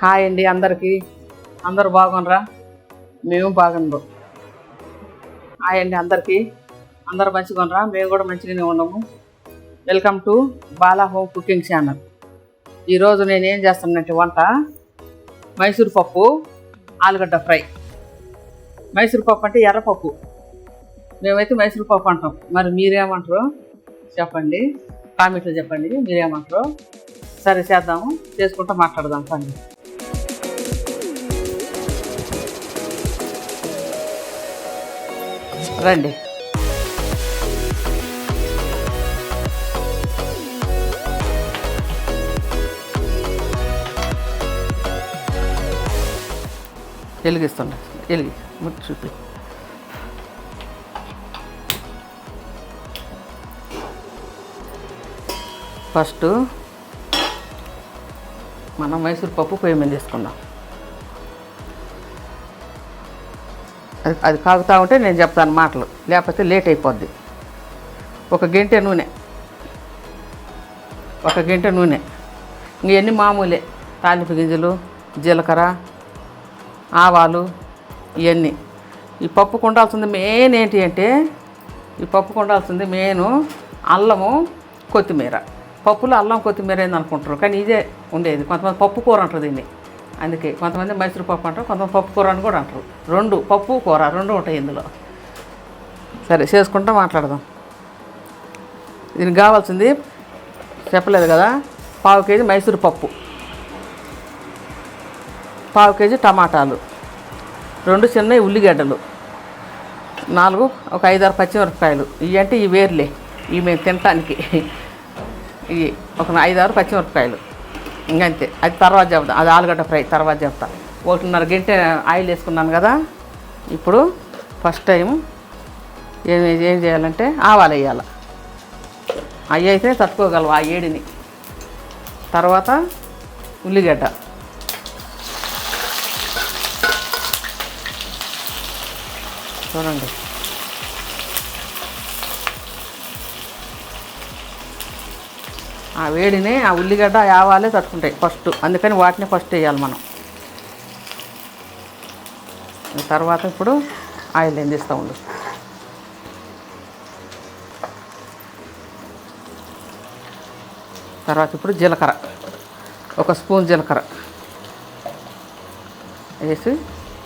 Hi అండి అందరికీ. అందరూ బాగున్నారా? మేము బాగున్నాం. హాయ్ అండి అందరికీ. అందరూ మంచిగా ఉన్నారా? మేము కూడా మంచిగానే ఉన్నాము. Welcome to Bala home cooking channel. ఈరోజు నేను ఏం చేస్తానంటే వంట మైసూర్ పప్పు, ఆలుగడ్డ ఫ్రై. మైసూర్ పప్పు అంటే ఎర్రపప్పు, మేమైతే మైసూర్ పప్పు అంటాం. మరి మీరేమంటారు చెప్పండి, కామెంట్లో చెప్పండి మీరేమంటారు. సరే చేద్దాము, చేసుకుంటూ మాట్లాడదాం పని. రండి. వెలిగిస్తుండ ముట్టి చూపి. ఫస్ట్ మనం మైసూర్ పప్పు పొయ్యి మీద తీసుకుందాం. అది కాగుతూ ఉంటే నేను చెప్తాను మాటలు, లేకపోతే లేట్ అయిపోద్ది. ఒక గంటె నూనె ఇవన్నీ మామూలే. తాలింపు గింజలు, జీలకర్ర, ఆవాలు ఇవన్నీ. ఈ పప్పుకు ఉండాల్సింది మెయిన్ ఏంటి అంటే, మెయిన్ అల్లము, కొత్తిమీర. పప్పులో అల్లం కొత్తిమీర ఏంది అనుకుంటారు, కానీ ఇదే ఉండేది. కొంతమంది పప్పు కూర అంటారు దీన్ని, అందుకే కొంతమంది మైసూర్ పప్పు అంటారు, కొంతమంది పప్పు కూర అని కూడా అంటారు. రెండు పప్పు కూర రెండు ఉంటాయి ఇందులో. సరే చేసుకుంటా మాట్లాడదాం. దీనికి కావాల్సింది చెప్పలేదు కదా, 1/2 కేజీ మైసూర్ పప్పు, 1/2 కేజీ టమాటాలు, 2 చిన్న ఉల్లిగడ్డలు, 4 ఒక 5-6 పచ్చిమిరపకాయలు. ఇవి అంటే ఈ వేర్లే, ఇవి మేము తినటానికి. ఇవి ఒక 5-6 పచ్చిమిరపకాయలు, ఇంకంతే. అది తర్వాత చెప్తా, అది ఆలుగడ్డ ఫ్రై తర్వాత చెప్తా. 1.5 గంటె ఆయిల్ వేసుకున్నాను కదా. ఇప్పుడు ఫస్ట్ టైం ఏం చేయాలంటే ఆవాలు వేయాలి. అవి అయితే తట్టుకోగలవు ఆ ఏడిని. తర్వాత ఉల్లిగడ్డ, చూడండి. ఆ వేడిని ఆ ఉల్లిగడ్డ ఆవాలే తట్టుకుంటాయి ఫస్ట్, అందుకని వాటిని ఫస్ట్ వేయాలి మనం. తర్వాత ఇప్పుడు ఆయిల్ ఎందిస్తూ ఉండు. తర్వాత ఇప్పుడు జీలకర్ర, 1 స్పూన్ జీలకర్ర వేసి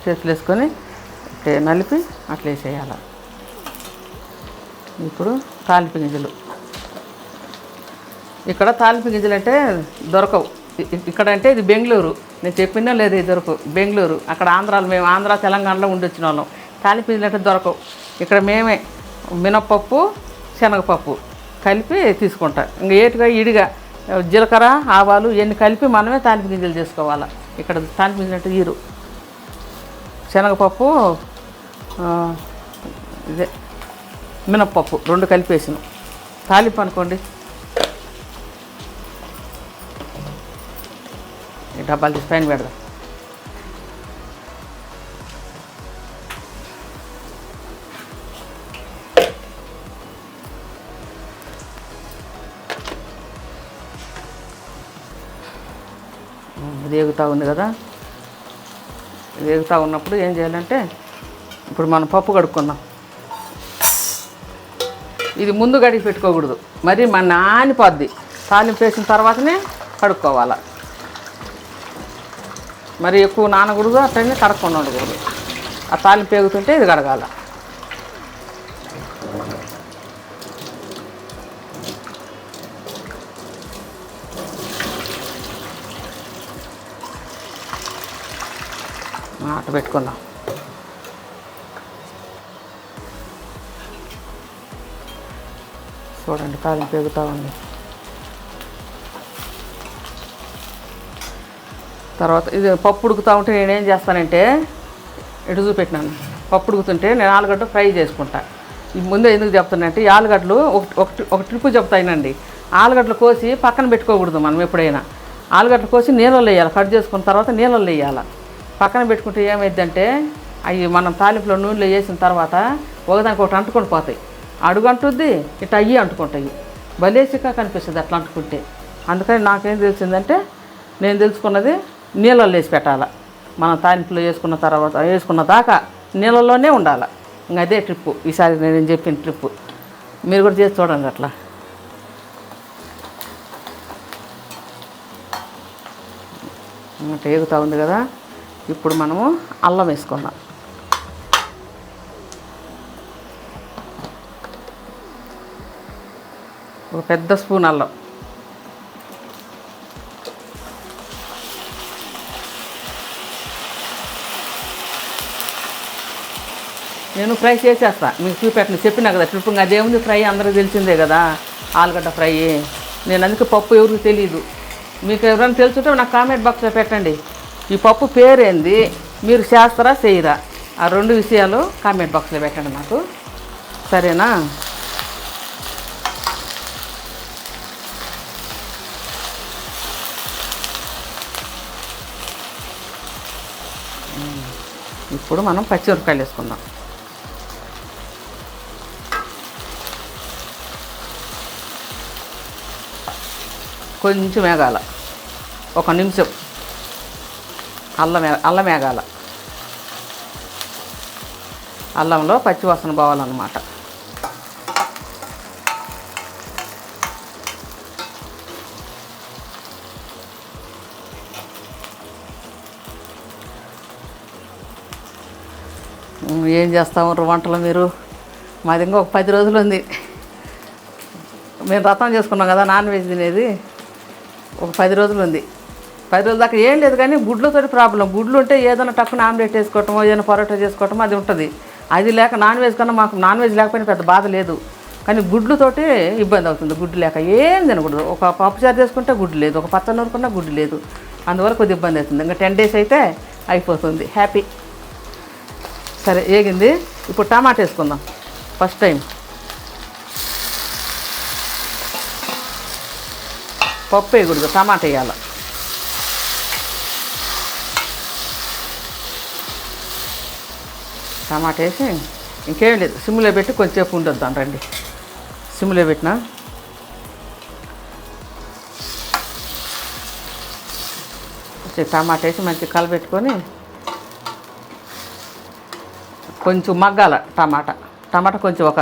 చేతులు వేసుకొని ఇట్లా నలిపి అట్లా వేసేయాలి. ఇప్పుడు తాలింపు గింజలు. ఇక్కడ తాలింపు గింజలు అంటే దొరకవు. ఇక్కడ అంటే ఇది బెంగళూరు, నేను చెప్పినా లేదు, ఇది దొరకవు బెంగళూరు. అక్కడ ఆంధ్రాలో, మేము ఆంధ్ర తెలంగాణలో ఉండి వాళ్ళం. తాలింపు గింజలు అంటే దొరకవు. ఇక్కడ మేమే మినప్పప్పు, శనగపప్పు కలిపి తీసుకుంటాం. ఇంకా ఏటుగా ఇడిగా జీలకర్ర, ఆవాలు ఇవన్నీ కలిపి మనమే తాలింపు గింజలు చేసుకోవాలి. ఇక్కడ తాలింపు గింజలు అంటే ఈరు, శనగపప్పు, ఇదే మినప్పప్పు 2 కలిపేసినాం. తాలింపు అనుకోండి. ఈ డబ్బాలు తీసి పైన పెడదాం. ఇది ఎగుతూ ఉంది కదా. ఇది ఎగుతూ ఉన్నప్పుడు ఏం చేయాలంటే, ఇప్పుడు మనం పప్పు కడుక్కుందాం. ఇది ముందు గడిగి పెట్టుకోకూడదు, మరి మన నానిపోద్ది. తాలింపు వేసిన తర్వాతనే కడుక్కోవాలి. మరి ఎక్కువ నానకూడదు, అట్లనే కడక్కుండా ఉండకూడదు. ఆ తాలింపు ఎగుతుంటే ఇది కడగాల. అట్ట పెట్టుకుందాం. చూడండి తాలింపు ఎగుతూ ఉంది. తర్వాత ఇది పప్పు ఉడుకుతూ ఉంటే నేనేం చేస్తానంటే, ఇటు చూపెట్టినాను. పప్పు ఉడుకుతుంటే నేను ఆలుగడ్డ ఫ్రై చేసుకుంటా. ఇది ముందే ఎందుకు చెప్తానంటే, ఈ ఆలుగడ్డలు ఒక ట్రిప్పు చెప్తాయినండి. ఆలుగడ్డలు కోసి పక్కన పెట్టుకోకూడదు. మనం ఎప్పుడైనా ఆలుగడ్డలు కోసి నీళ్ళల్లో వేయాలి. కట్ చేసుకున్న తర్వాత నీళ్ళల్లో వేయాలి. పక్కన పెట్టుకుంటే ఏమైందంటే, అవి మనం తాలింపులో నూనెలో వేసిన తర్వాత ఒకదానికి ఒకటి అంటుకొని పోతాయి. అడుగు అంటుద్ది, ఇట్లా అయ్యి అంటుకుంటాయి. భలే చిక్కా కనిపిస్తుంది అట్లా అంటుకుంటే. అందుకని నాకేం తెలిసిందంటే, నేను తెలుసుకున్నది నీళ్ళల్లో వేసి పెట్టాలి. మనం తాలింపులో వేసుకున్న దాకా నీళ్ళల్లోనే ఉండాలి. ఇంకా అదే ట్రిప్పు ఈసారి నేను చెప్పిన ట్రిప్పు. మీరు కూడా చేసి చూడండి అట్లా. టేగుతూ ఉంది కదా, ఇప్పుడు మనము అల్లం వేసుకుందాం. ఒక పెద్ద స్పూన్ అల్లం. నేను ఫ్రై చేసేస్తా, మీకు చూపెట్టను, చెప్పినా కదా ట్రిప్పు. అదేముంది ఫ్రై అందరికీ తెలిసిందే కదా, ఆలుగడ్డ ఫ్రై. నేను అందుకే పప్పు ఎవరికి తెలియదు. మీకు ఎవరైనా తెలుసుంటే నాకు కామెంట్ బాక్స్లో పెట్టండి. ఈ పప్పు పేరేంది, మీరు చేస్తారా చేయరా, ఆ 2 విషయాలు కామెంట్ బాక్స్లో పెట్టండి నాకు, సరేనా? ఇప్పుడు మనం పచ్చిమిరపకాయలు వేసుకుందాం. కొంచెం వేగాల, 1 నిమిషం అల్లం వేగాల. అల్లంలో పచ్చివాసన పోవాలన్నమాట. ఏం చేస్తాము వంటలు మీరు? మాది ఇంకా ఒక 10 రోజులు ఉంది. మేము వ్రతం చేసుకున్నాం కదా, నాన్ వెజ్ తినేది. ఒక 10 రోజులు ఉంది. 10 రోజుల దాకా ఏం లేదు. కానీ గుడ్లతో ప్రాబ్లం. గుడ్లు ఉంటే ఏదైనా టక్కున ఆమ్లెట్ వేసుకోవటమో, ఏదైనా పరోటా చేసుకోవటమో అది ఉంటుంది. అది లేక నాన్ వెజ్ కన్నా మాకు నాన్ వెజ్ లేకపోయినా పెద్ద బాధ లేదు. కానీ గుడ్లుతోటి ఇబ్బంది అవుతుంది. గుడ్డు లేక ఏం తినకూడదు. ఒక పప్పుచారు చేసుకుంటే గుడ్డు లేదు, ఒక పచ్చడి నూరుకున్నా గుడ్డు లేదు. అందువల్ల కొద్దిగా ఇబ్బంది అవుతుంది. ఇంకా 10 డేస్ అయితే అయిపోతుంది, హ్యాపీ. సరే ఏగింది. ఇప్పుడు టమాటా వేసుకుందాం. ఫస్ట్ టైం పప్పు వేయకూడదు, టమాటా వేయాలి. టమాటా వేసి ఇంకేం లేదు, సిమ్లో పెట్టి కొంచెంసేపు ఉండొద్దాం. రండి, సిమ్లో పెట్టినా టమాటా వేసి మంచిగా కలబెట్టుకొని కొంచెం మగ్గాల. టమాటా కొంచెం ఒక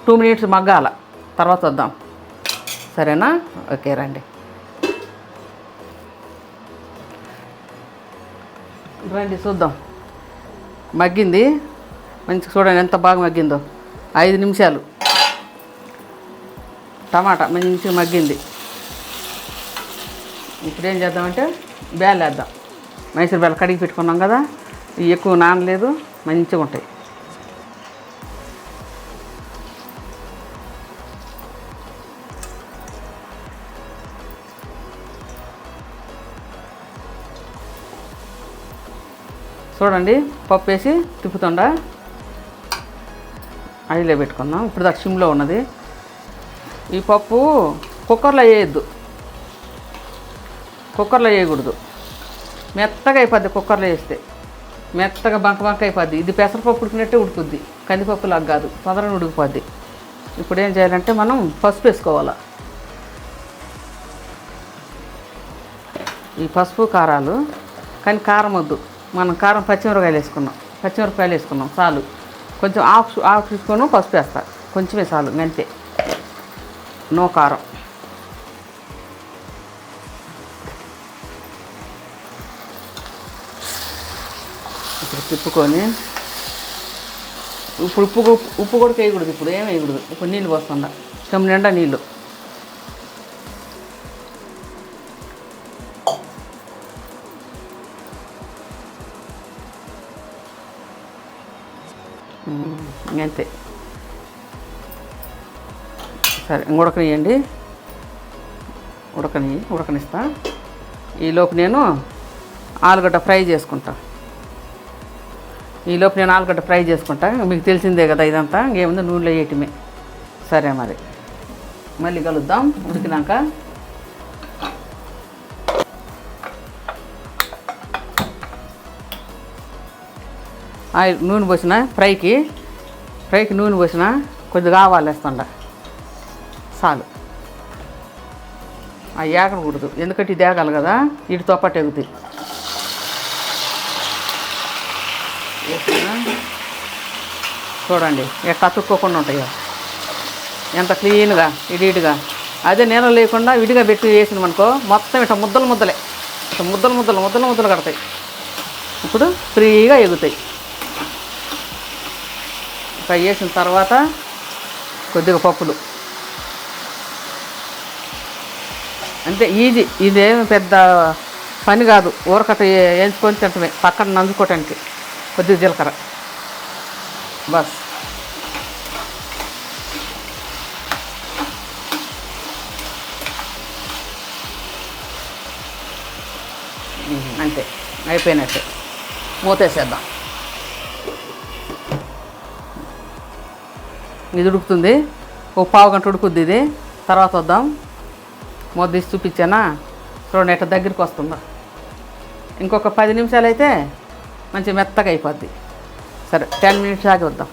2 మినిట్స్ మగ్గాల, తర్వాత వద్దాం, సరేనా? ఓకే రండి. రండి చూద్దాం. మగ్గింది మంచిగా, చూడండి ఎంత బాగా మగ్గిందో. 5 నిమిషాలు టమాటా మంచిగా మగ్గింది. ఇప్పుడు ఏం చేద్దామంటే బేళ్ళు వేద్దాం. మైసూర్ బేళ్ళు కడిగి పెట్టుకున్నాం కదా, ఇవి ఎక్కువ నానలేదు, మంచిగా ఉంటాయి. చూడండి, పప్పు వేసి తిప్పుతుండా ఆయిల్లో పెట్టుకుందాం. ఇప్పుడు దాకా సిమ్లో ఉన్నది. ఈ పప్పు కుక్కర్లో వేయద్దు, కుక్కర్లో వేయకూడదు. మెత్తగా అయిపోద్ది కుక్కర్లో వేస్తే, మెత్తగా బంక అయిపోద్ది. ఇది పెసరపప్పు ఉడికినట్టే ఉడుకుద్ది, కందిపప్పులాగా కాదు, తొందరగా ఉడికిపోద్ది. ఇప్పుడు ఏం చేయాలంటే మనం పసుపు వేసుకోవాలి. ఈ పసుపు కారాలు, కానీ కారం వద్దు. మనం కారం పచ్చిమిరపకాయలు వేసుకున్నాం చాలు. కొంచెం ఆఫ్ తీసుకొని పసుపు వేస్తా, కొంచెమే చాలు, అంతే, నో కారం. ఇప్పుడు తిప్పుకొని, ఇప్పుడు ఉప్పు కూడా వేయకూడదు. ఇప్పుడు ఏం వేయకూడదు. ఇప్పుడు నీళ్ళు పోస్తుందా, చెంబు నిండా నీళ్ళు. అంతే, సరే ఉడకనియండి. ఉడకనిస్తా. ఈలోపు నేను ఆలుగడ్డ ఫ్రై చేసుకుంటా. మీకు తెలిసిందే కదా ఇదంతా, ఇంకేముంది నూనెలో వేయటమే. సరే మరి మళ్ళీ కలుద్దాం ఉడికినాక. నూనె పోసిన ఫ్రైకి నూనె పోసిన, కొద్దిగా ఆవాలు వేస్తుండ చాలు. అవి ఏగకూడదు, ఎందుకంటే ఇది ఏగాలి కదా, వీటితో పాటు ఎగుతాయి. చూడండి ఎట్లా అతుక్కోకుండా ఉంటాయో, ఎంత క్లీన్గా ఇడిగా. అదే నేను లేకుండా విడిగా పెట్టి వేసినాం అనుకో, మొత్తం ఇట్లా ముద్దలు ముద్దలే, ఇట్లా ముద్దలు ముద్దలు ముద్దలు ముద్దలు కడతాయి. ఇప్పుడు ఫ్రీగా ఎగుతాయి. ఫ్రై చేసిన తర్వాత కొద్దిగా పప్పులు, అంతే ఈజీ. ఇదేమి పెద్ద పని కాదు, ఊరకట్ట వేయించుకొని తింటమే, పక్కన నంచుకోవటానికి కొద్దిగా జీలకర్ర బస్. అంతే అయిపోయినట్టే, మూతేసేద్దాం. ఇది ఉడుకుతుంది, ఓ పావు గంట ఉడుకుద్ది ఇది. తర్వాత వద్దాం, మూత తీసి చూపించానా, చూడండి ఎట్లా దగ్గరికి వస్తుందా. ఇంకొక 10 నిమిషాలు అయితే మంచి మెత్తగా అయిపోద్ది. సరే 10 మినిట్స్ ఆగి వద్దాం.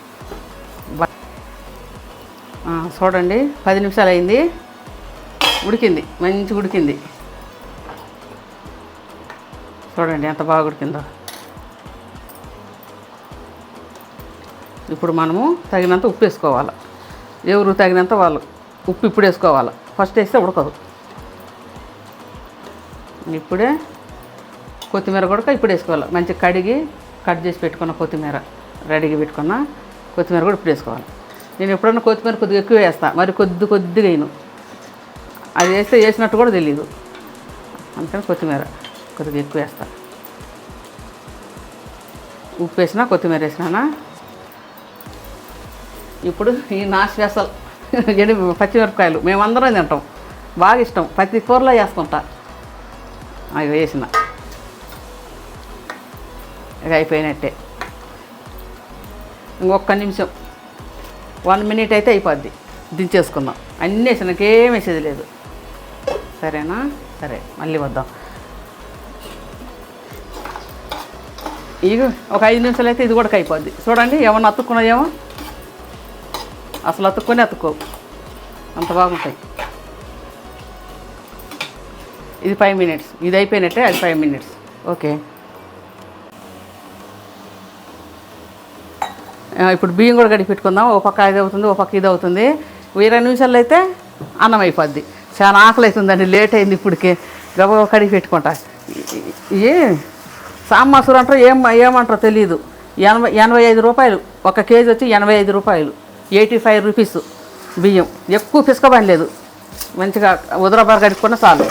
చూడండి 10 నిమిషాలు అయింది, ఉడికింది, మంచిగా ఉడికింది. చూడండి ఎంత బాగా ఉడికిందో. ఇప్పుడు మనము తగినంత ఉప్పు వేసుకోవాలి. ఎవరు తగినంత వాళ్ళు ఉప్పు ఇప్పుడు వేసుకోవాలి, ఫస్ట్ వేస్తే ఉడకదు. ఇప్పుడే కొత్తిమీర కూడా ఇప్పుడు వేసుకోవాలి. మంచిగా కడిగి కట్ చేసి పెట్టుకున్న కొత్తిమీర, రెడీగా పెట్టుకున్న కొత్తిమీర కూడా ఇప్పుడు వేసుకోవాలి. నేను ఎప్పుడన్నా కొత్తిమీర కొద్దిగా ఎక్కువ వేస్తాను, మరి కొద్దిగా వేయను. అది వేస్తే వేసినట్టు కూడా తెలియదు, అందుకని కొత్తిమీర కొద్దిగా ఎక్కువ వేస్తా. ఉప్పు వేసినా కొత్తిమీర వేసినా. ఇప్పుడు ఈ నా స్పెషల్ పచ్చిమిరపకాయలు మేమందరం తింటాం, బాగా ఇష్టం, ప్రతి కూరలో వేసుకుంటా. అవి వేసిన ఇక అయిపోయినట్టే. ఇంకొక నిమిషం, 1 మినిట్ అయితే అయిపోద్ది, దించేసుకుందాం. అన్నీ వేసి నాకేం వేసేది లేదు. సరేనా? సరే మళ్ళీ వద్దాం. ఇక ఒక 5 నిమిషాలు అయితే ఇది కూడా అయిపోద్ది. చూడండి ఏమన్నా అతుక్కున్నాయేమో, అసలు అతుక్కోవు, అంత బాగుంటాయి. ఇది 5 మినిట్స్, ఇది అయిపోయినట్టే, అది 5 మినిట్స్. ఓకే, ఇప్పుడు బియ్యం కూడా కడిగి పెట్టుకుందాం. ఓ పక్క ఇది అవుతుంది, ఓ పక్క ఇది అవుతుంది. 20 నిమిషాల్లో అయితే అన్నం అయిపోద్ది. చాలా ఆకలి అవుతుందండి, లేట్ అయింది ఇప్పటికే. గబగబా కడిగి పెట్టుకుంటా. ఏ సాంబాసూరు అంటారో ఏమంటారో తెలియదు. 85 రూపాయలు, 1 కేజీ వచ్చి 85 రూపాయలు, 85 రూపీస్ బియ్యం. ఎక్కువ పిసకబడలేదు, మంచిగా ఉదరబారు కడుక్కున్న చాలు.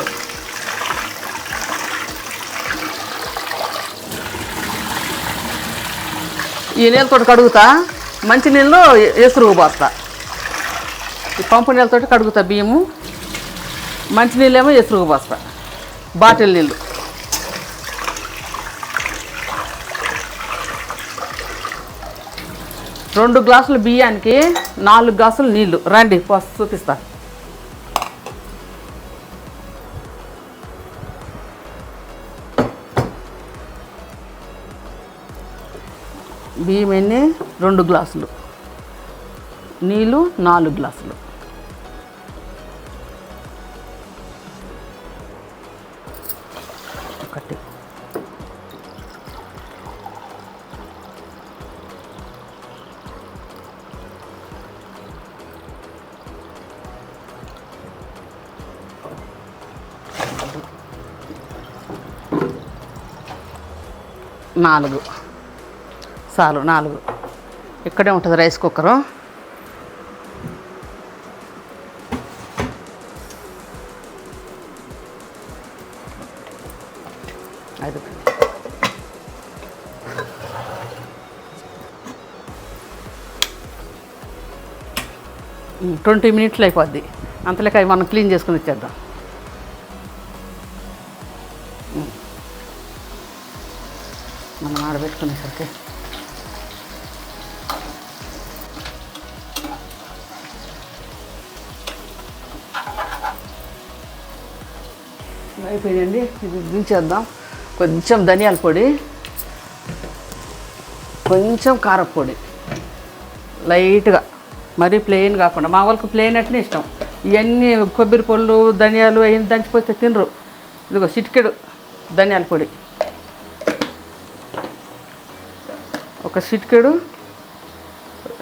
ఈ నీళ్ళతో కడుగుతా, మంచి నీళ్ళు ఎసురుగు పోస్తా. ఈ పంపు నీళ్ళతో కడుగుతా బియ్యము, మంచి నీళ్ళేమో ఎసురుగు పోస్తా. బాటిల్ నీళ్ళు. రెండు గ్లాసులు బియ్యానికి 4 గ్లాసులు నీళ్ళు. రండి చూపిస్తా. బియ్యం ఎన్ని? 2 గ్లాసులు, నీళ్ళు 4 గ్లాసులు. ఒకటి నాలుగు చాలు, 4. ఇక్కడే ఉంటుంది రైస్ కుక్కరు. అది 20 మినిట్స్లో అయిపోద్ది. అంతలేక అవి మనం క్లీన్ చేసుకుని ఇచ్చేద్దాం. మనం ఆడబెట్టుకునేసరికి అయిపోయిందండి. ఇది దించేద్దాం. కొంచెం ధనియాల పొడి, కొంచెం కారపొడి లైట్గా, మరీ ప్లెయిన్ కాకుండా. మా వాళ్ళకి ప్లెయిన్ అట్నే ఇష్టం, ఇవన్నీ కొబ్బరి పళ్ళు ధనియాలు అవన్నీ దంచిపోతే తినరు. ఇదిగో చిటికెడు ధనియాల పొడి, ఒక చిటికెడు,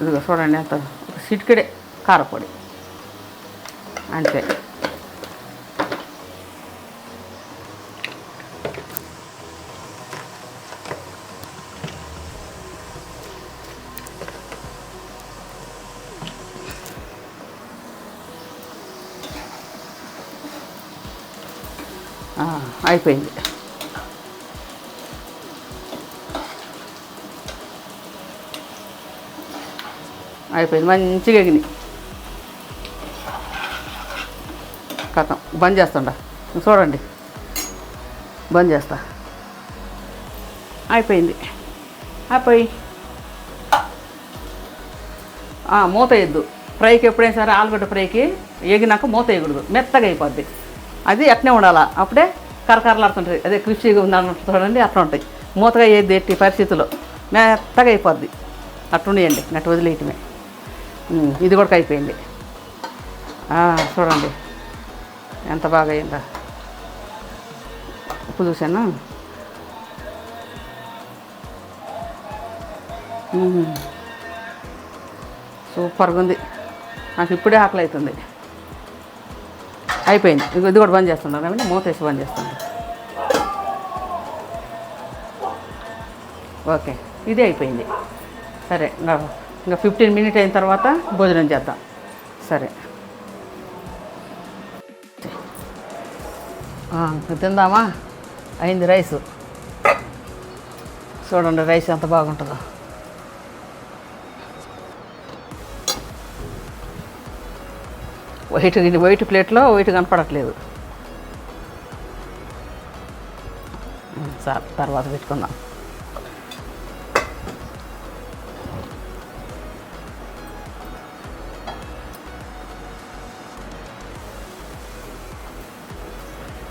ఇదిగో చూడండి ఎంత, ఒక చిటికెడే కారపొడి అంతే. అయిపోయింది. మంచిగా ఎగినాయి. కథం బంద్ చేస్తుండ, చూడండి బంద్ చేస్తా. అయిపోయింది. మూత వేయద్దు ఫ్రైకి. ఎప్పుడైనా సరే ఆలుగడ్డ ఫ్రైకి ఎగినాక మూత వేయకూడదు, మెత్తగా అయిపోద్ది. అది అట్నే ఉండాలా, అప్పుడే కరకరలాడుతుంటుంది. అదే క్రిస్పీగా ఉందన్నట్టు చూడండి, అట్లా ఉంటాయి. మూతగా వేయద్దు ఎట్టి పరిస్థితుల్లో, మెత్తగా అయిపోద్ది. అట్లుండేయండి, నట్టు వదిలేయటమే. ఇది కూడా అయిపోయింది. చూడండి ఎంత బాగా అయిందా. ఉప్పు చూసాను. సూపర్గా ఉంది. నాకు ఇప్పుడే ఆకలి అవుతుంది. అయిపోయింది. ఇది కూడా బంద్ చేస్తున్నారు కాబట్టి మూత వేసి బంద్ చేస్తుంది. ఓకే, ఇదే అయిపోయింది. సరే, ఇంకా 15 మినిట్ అయిన తర్వాత భోజనం చేద్దాం. సరే తిందామా. అయింది రైసు. చూడండి రైస్ ఎంత బాగుంటుందో. వైట్ ప్లేట్లో వైట్ కనపడట్లేదు. సార్ తర్వాత పెట్టుకుందాం.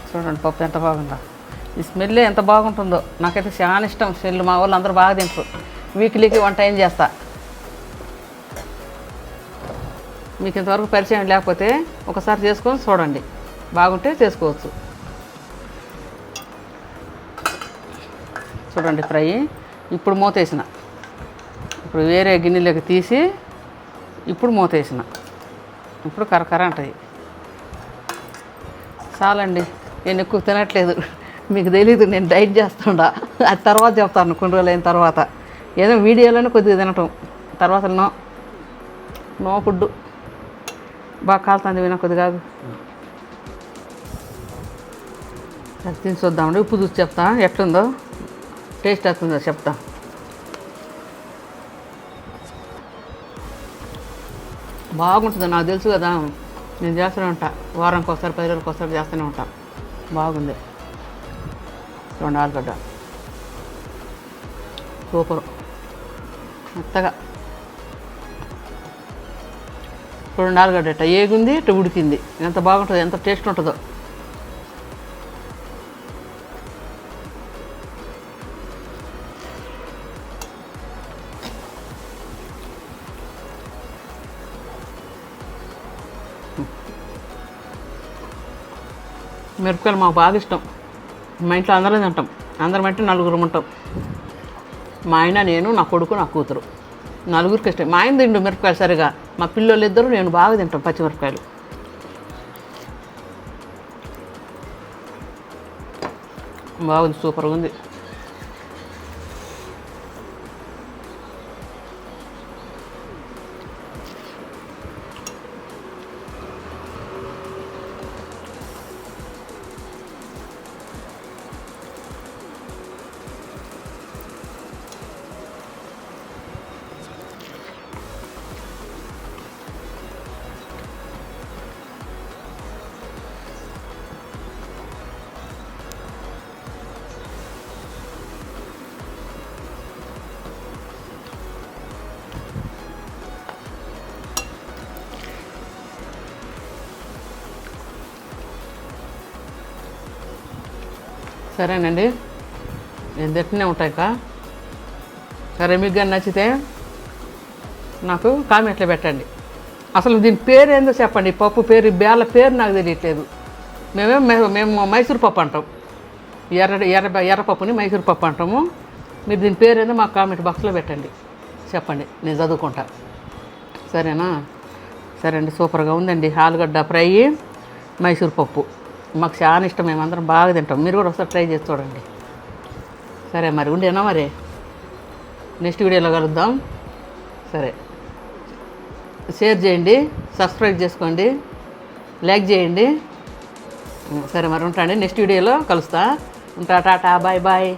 చూడండి పప్పు ఎంత బాగుందో. ఈ స్మెల్ ఎంత బాగుంటుందో, నాకైతే చాలా ఇష్టం. స్మెల్ మా వాళ్ళు అందరూ బాగా తింటారు. వీక్లీకి 1 టైం చేస్తా. మీకు ఇంతవరకు పరిచయం లేకపోతే ఒకసారి చేసుకొని చూడండి, బాగుంటే చేసుకోవచ్చు. చూడండి ఫ్రై. ఇప్పుడు మూత వేసిన, ఇప్పుడు వేరే గిన్నెలోకి తీసి ఇప్పుడు మూత వేసిన. ఇప్పుడు కరకర అంటాయి. చాలండి, నేను ఎక్కువ తినట్లేదు, మీకు తెలీదు. నేను డైట్ చేస్తుండా, అది తర్వాత చెప్తాను కొన్ని రోజులు అయిన తర్వాత. ఏదో వీడియోలోనే కొద్దిగా తినటం, తర్వాత నో ఫుడ్. బాగా కాలుతుంది వినా కొద్దిగా. అది తిని చూద్దామండి. ఉప్పు చూసి చెప్తా ఎట్లుందో, టేస్ట్ వస్తుందో చెప్తా. బాగుంటుంది, నాకు తెలుసు కదా, నేను చేస్తూనే ఉంటా. వారానికి ఒకసారి 10 రోజులకు ఒకసారి చేస్తూనే ఉంటా. బాగుంది. 2 ఆలుగడ్డ సూపరు, మెత్తగా. 2 ఆలుగడ్డ ఇట్ట ఏగుంది, ఇట్ట ఉడికింది. ఎంత బాగుంటుందో, ఎంత టేస్ట్ ఉంటుందో. మిరపకాయలు మాకు బాగా ఇష్టం. మా ఇంట్లో అందరం తింటాం. అందరం అంటే 4 ఉంటాం. మా ఆయన, నేను, నా కొడుకు, నా కూతురు, 4కి ఇష్టం. మా ఆయన తిండు మిరపకాయలు సరిగా. మా పిల్లలు ఇద్దరు నేను బాగా తింటాం పచ్చిమిరపకాయలు. బాగుంది, సూపర్గా ఉంది. సరేనండి, నేను తింటూనే ఉంటాయి. సరే, మీకు కానీ నచ్చితే నాకు కామెంట్లో పెట్టండి. అసలు దీని పేరు ఏందో చెప్పండి, పప్పు పేరు, బేళ్ళ పేరు నాకు తెలియట్లేదు. మేము మైసూర్ పప్పు అంటాం, ఎర్రపప్పుని మైసూర్ పప్పు అంటాము. మీరు దీని పేరు ఏందో మాకు కామెంట్ బాక్స్లో పెట్టండి, చెప్పండి, నేను చదువుకుంటా. సరేనా? సరే అండి, సూపర్గా ఉందండి. ఆలుగడ్డ ఫ్రై, మైసూర్ పప్పు మాకు చాలా ఇష్టం, మేమందరం బాగా తింటాం. మీరు కూడా ఒకసారి ట్రై చేసి చూడండి. సరే మరి, ఉండేనా మరి, నెక్స్ట్ వీడియోలో కలుద్దాం. సరే, షేర్ చేయండి, సబ్స్క్రైబ్ చేసుకోండి, లైక్ చేయండి. సరే మరి, ఉంటాండి, నెక్స్ట్ వీడియోలో కలుస్తా. ఉంటా, టాటా, బాయ్ బాయ్.